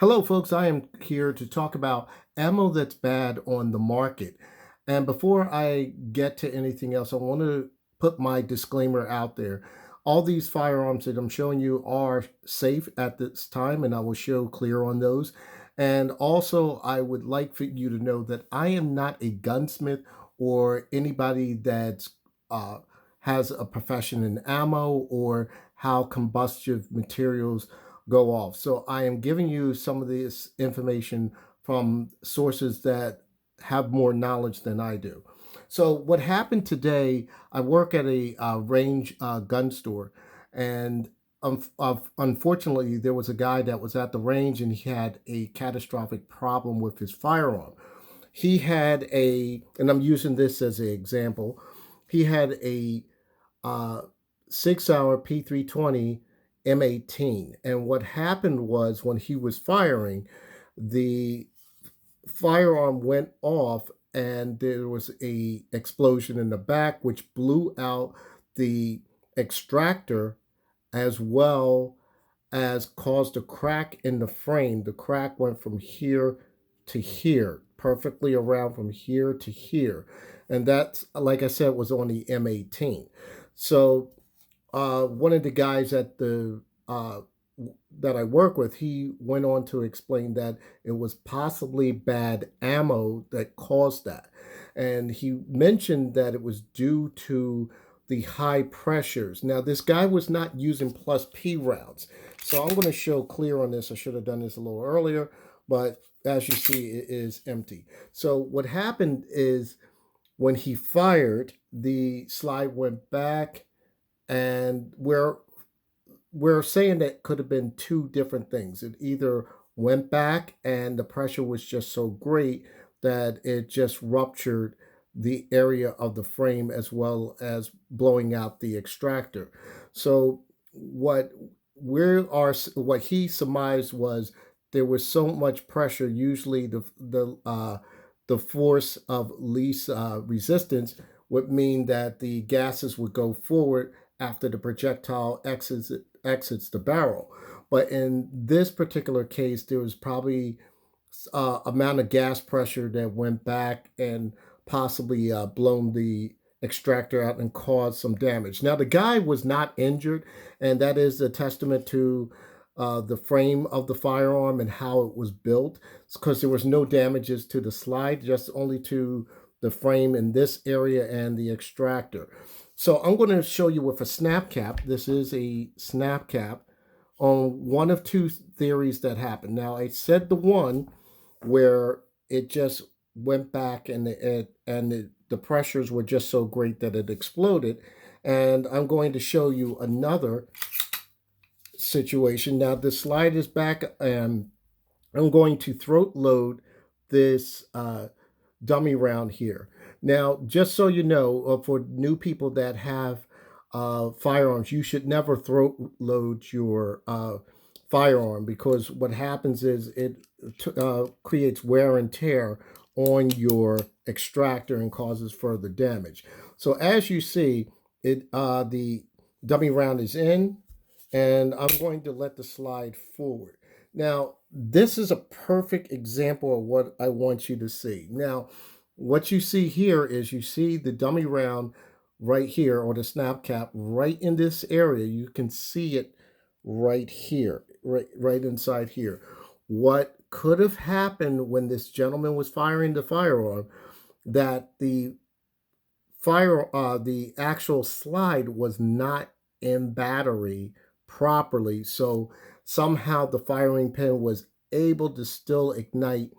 Hello, folks. I am here to talk about ammo that's bad on the market. And before I get to anything else, I want to put my disclaimer out there. All these firearms that I'm showing you are safe at this time, and I will show clear on those. And also, I would like for you to know that I am not a gunsmith or anybody that's uh, has a profession in ammo or how combustive materials go off. So I am giving you some of this information from sources that have more knowledge than I do. So what happened today? I work at a range gun store, and unfortunately, there was a guy that was at the range, and he had a catastrophic problem with his firearm. He had and I'm using this as an example. He had a uh, 6 hour P320 M18. And what happened was when he was firing, the firearm went off and there was a explosion in the back which blew out the extractor as well as caused a crack in the frame. The crack went from here to here, perfectly around from here to here. And that's, like I said, was on the M18. So one of the guys at the that I work with, he went on to explain that it was possibly bad ammo that caused that, and he mentioned that it was due to the high pressures. Now, this guy was not using plus P rounds, so I'm going to show clear on this. I should have done this a little earlier, but as you see, it is empty. So what happened is when he fired, the slide went back, and we're saying that could have been two different things. It either went back and the pressure was just so great that it just ruptured the area of the frame as well as blowing out the extractor. So what he surmised was there was so much pressure. Usually the force of least resistance would mean that the gases would go forward after the projectile exits the barrel. But in this particular case, there was probably amount of gas pressure that went back and possibly blown the extractor out and caused some damage. Now, the guy was not injured, and that is a testament to the frame of the firearm and how it was built, because there was no damages to the slide, just only to the frame in this area and the extractor. So I'm going to show you with a snap cap. This is a snap cap on one of two theories that happened. Now, I said the one where it just went back and the pressures were just so great that it exploded. And I'm going to show you another situation. Now, the slide is back, and I'm going to throat load this dummy round here. Now, just so you know, for new people that have firearms, you should never throat load your firearm, because what happens is it creates wear and tear on your extractor and causes further damage. So as you see, the dummy round is in, and I'm going to let the slide forward. Now, this is a perfect example of what I want you to see. Now, what you see here is you see the dummy round right here, or the snap cap right in this area. You can see it right here, right inside here. What could have happened when this gentleman was firing the firearm, that the actual slide was not in battery properly. So somehow the firing pin was able to still ignite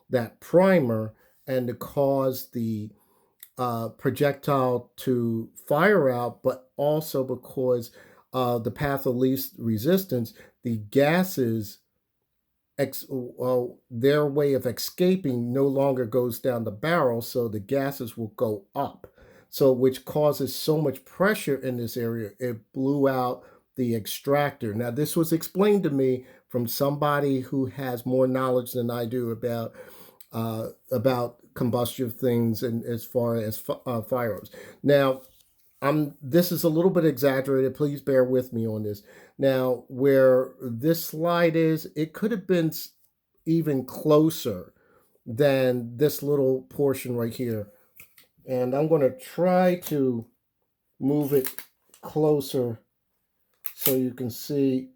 that primer and to cause the projectile to fire out, but also because the path of least resistance, the gases their way of escaping no longer goes down the barrel, so the gases will go up. So, which causes so much pressure in this area, it blew out the extractor. Now, this was explained to me from somebody who has more knowledge than I do about combustive things and as far as firearms. Now, this is a little bit exaggerated. Please bear with me on this. Now, where this slide is, it could have been even closer than this little portion right here. And I'm going to try to move it closer so you can see.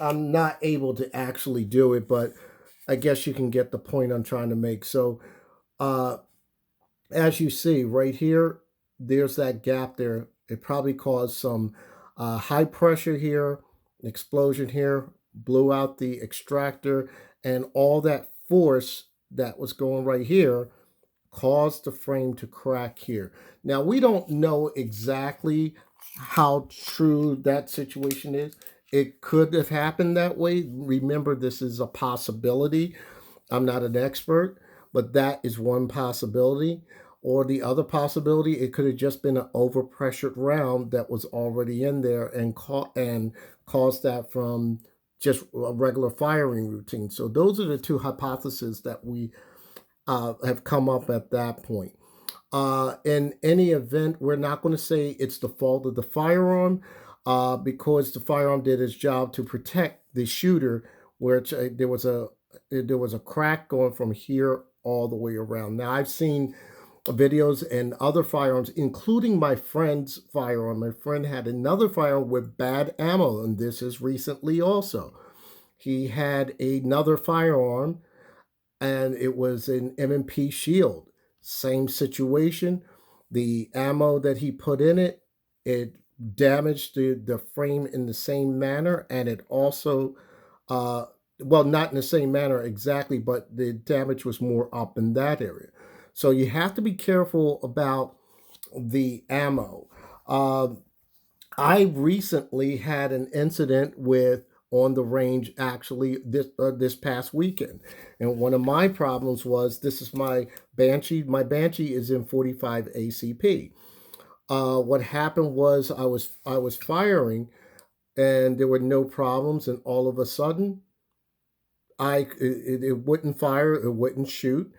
I'm not able to actually do it, but I guess you can get the point I'm trying to make. So, uh, as you see right here, there's that gap there. It probably caused some high pressure here, explosion here, blew out the extractor, and all that force that was going right here caused the frame to crack here. Now, we don't know exactly how true that situation is. It could have happened that way. Remember, this is a possibility. I'm not an expert, but that is one possibility. Or the other possibility, it could have just been an overpressured round that was already in there and caused that from just a regular firing routine. So those are the two hypotheses that we have come up at that point. In any event, we're not going to say it's the fault of the firearm because the firearm did its job to protect the shooter, where there was a crack going from here all the way around. Now, I've seen videos and other firearms, including my friend's firearm. My friend had another firearm with bad ammo, and this is recently also. He had another firearm and it was an M&P Shield. Same situation. The ammo that he put in it, it damaged the frame in the same manner, and it also, uh, well, not in the same manner exactly, but the damage was more up in that area. So you have to be careful about the ammo. Uh, I recently had an incident with on the range actually this past weekend, and one of my problems was this is my Banshee. My Banshee is in 45 ACP. What happened was I was firing and there were no problems, and all of a sudden it wouldn't fire, it wouldn't shoot,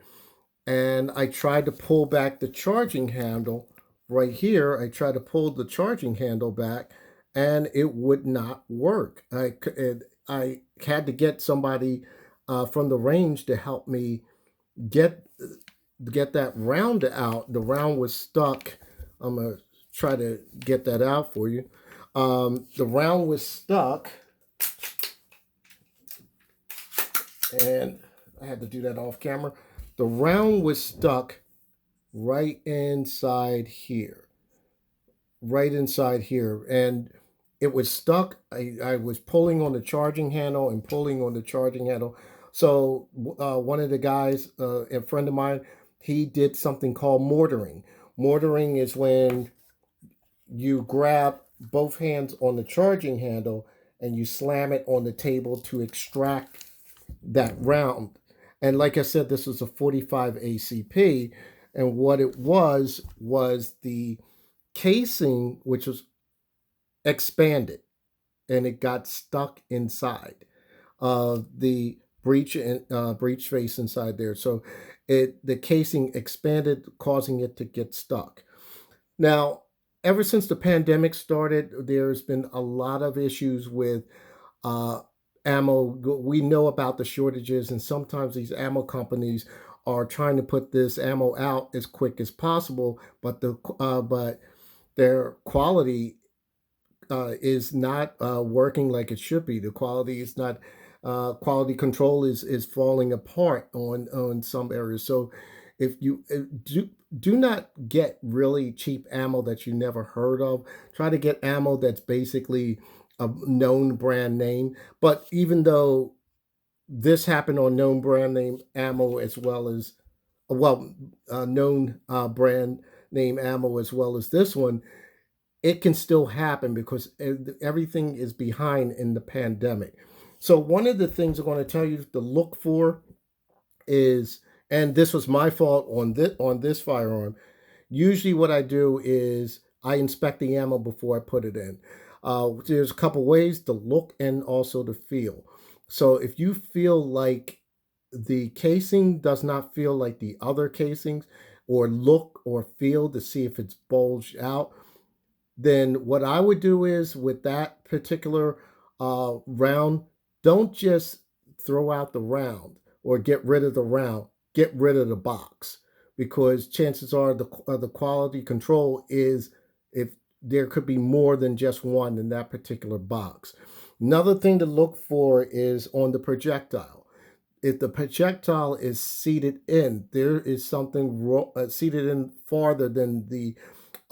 and I tried to pull back the charging handle right here. I tried to pull the charging handle back, and it would not work. I had to get somebody from the range to help me get get that round out. The round was stuck. I'm gonna try to get that out for you. The round was stuck, and I had to do that off camera. The round was stuck right inside here, right inside here. And it was stuck. I was pulling on the charging handle and pulling on the charging handle. So one of the guys, a friend of mine, he did something called mortaring. Mortaring is when you grab both hands on the charging handle and you slam it on the table to extract that round. And like I said, this was a 45 ACP. And what it was the casing, which was expanded and it got stuck inside the breech face inside there. So the casing expanded, causing it to get stuck. Now, ever since the pandemic started, there's been a lot of issues with uh, ammo. We know about the shortages, and sometimes these ammo companies are trying to put this ammo out as quick as possible, but but their quality is not working like it should be. The quality is not. Quality control is falling apart on some areas. So if you do not get really cheap ammo that you never heard of. Try to get ammo that's basically a known brand name. But even though this happened on known brand name ammo as well as known brand name ammo as well as this one, it can still happen because everything is behind in the pandemic. So one of the things I'm going to tell you to look for is, and this was my fault on this firearm. Usually, what I do is I inspect the ammo before I put it in. There's a couple ways to look and also to feel. So if you feel like the casing does not feel like the other casings, or look or feel to see if it's bulged out, then what I would do is with that particular round, don't just throw out the round or get rid of the round, get rid of the box, because chances are the quality control is if there could be more than just one in that particular box. Another thing to look for is on the projectile. If the projectile is seated in, there is something seated in farther than the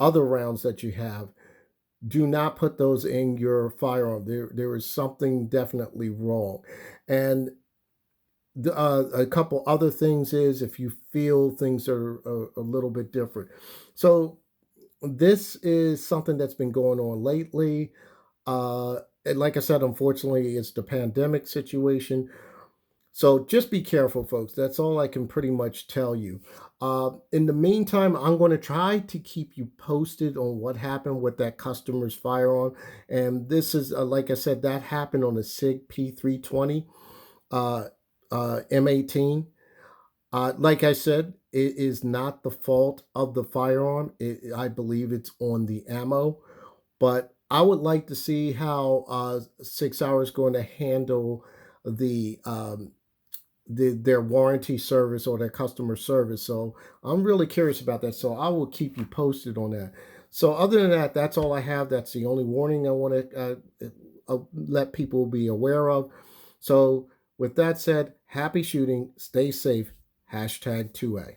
other rounds that you have. Do not put those in your firearm. There is something definitely wrong. And a couple other things is if you feel things are a little bit different. So this is something that's been going on lately. And like I said, unfortunately, it's the pandemic situation. So just be careful, folks. That's all I can pretty much tell you. In the meantime, I'm going to try to keep you posted on what happened with that customer's firearm. And this is, like I said, that happened on a SIG P320 uh, M18. Like I said, it is not the fault of the firearm. I believe it's on the ammo. But I would like to see how 6 hours going to handle the their warranty service or their customer service. So I'm really curious about that. So I will keep you posted on that. So other than that, that's all I have. That's the only warning I want to let people be aware of. So with that said, happy shooting, stay safe, hashtag 2A.